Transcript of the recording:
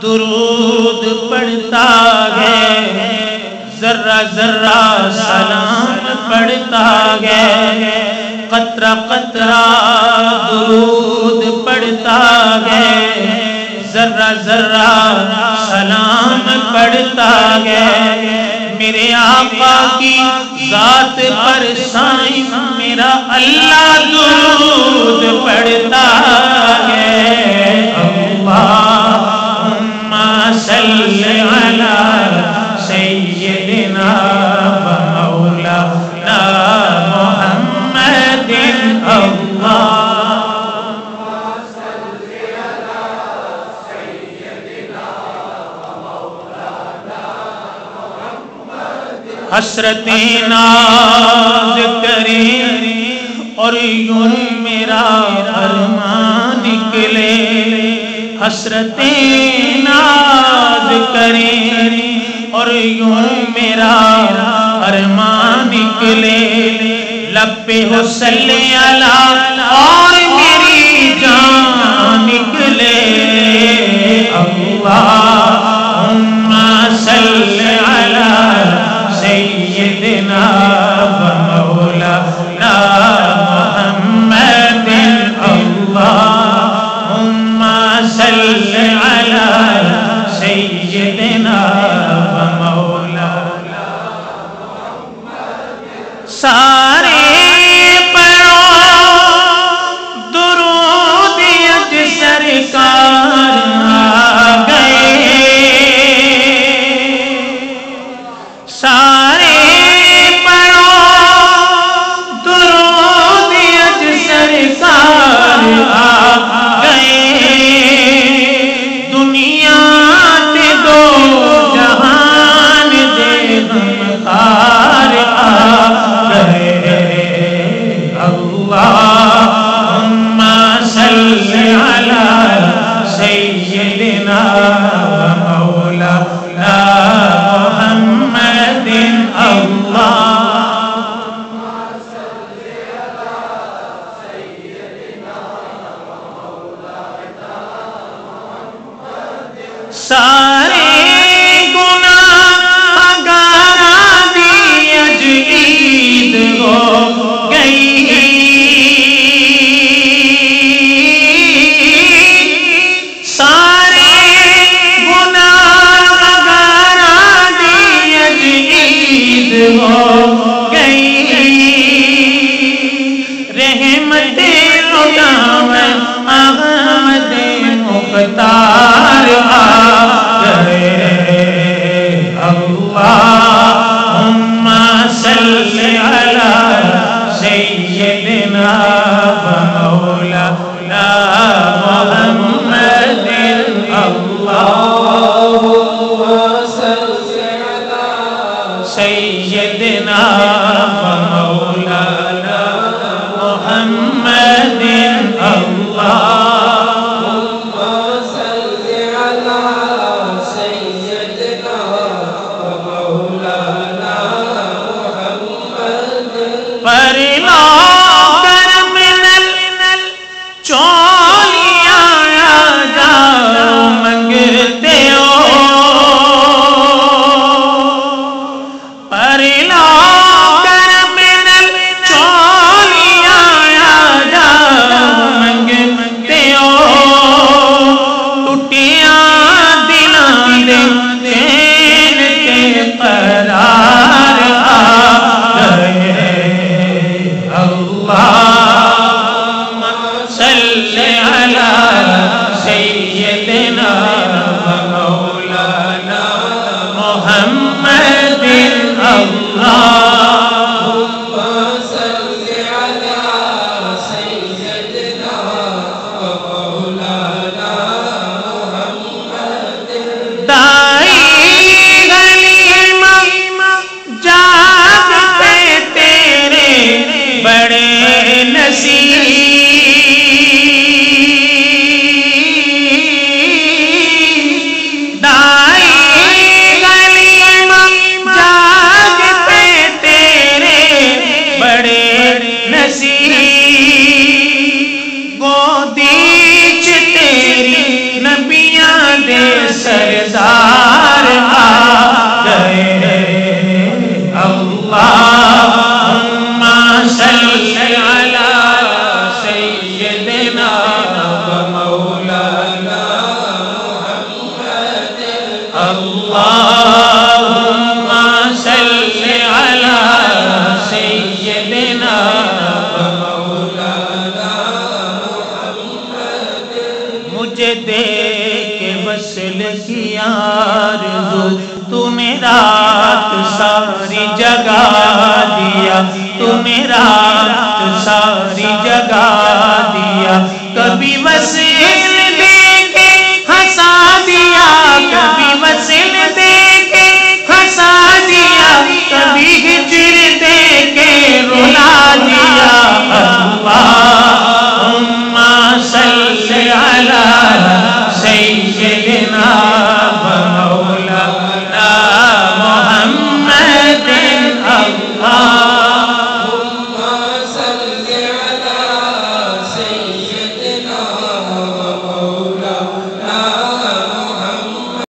درود پڑھتا ہے، ذرہ ذرہ سلام پڑھتا ہے، قطرہ قطرہ درود پڑھتا ہے، ذرہ ذرہ سلام پڑھتا ہے۔ میرے آقا کی ذات پر سائیں میرا اللہ درود پڑھتا ہے۔ اللہم صلی علی سیدنا و مولانا محمد۔ حسرت ناز کریں اور یوں میرا ارمان نکلے، حسرت ناز کریں اور یوں میرا ارمان نکلے، لب پہ ہو صلی علی اور میری جان نکلے۔ اللہم صلی علی سیدنا و مولانا محمد۔ اللہم صلی علی سیدنا و مولانا محمد۔ سارے پڑھو درود اج سرکار آ گئے، سارے پڑھو درود اج سرکار آ گئے، دنیا تے دو جہان دے غمخار آ گئے۔ اللہم صلی علی سیدنا و مولانا محمد۔ اللہم صلی علی سیدنا و مولانا محمد۔ سارے گناہ گاراں دی اج عید ہو گئی، سارے گناہ گاراں دی اج عید ہو گئی، رحمت لٹاویں احمد مختار آ گئے۔ اللہم صلی علی سیدنا و مولانا محمد۔ اللہم صلی علی سیدنا و مولانا محمد۔ اللہم صلی سردار آ گئے اللہم صلی علی سیدنا و مولانا محمد اللہم صلی علی سیدنا و مولانا محمد مجھے دیکھ وصل کی آرزو تو نے رات ساری جگا دیا تو نے رات ساری جگا دیا کبھی وصل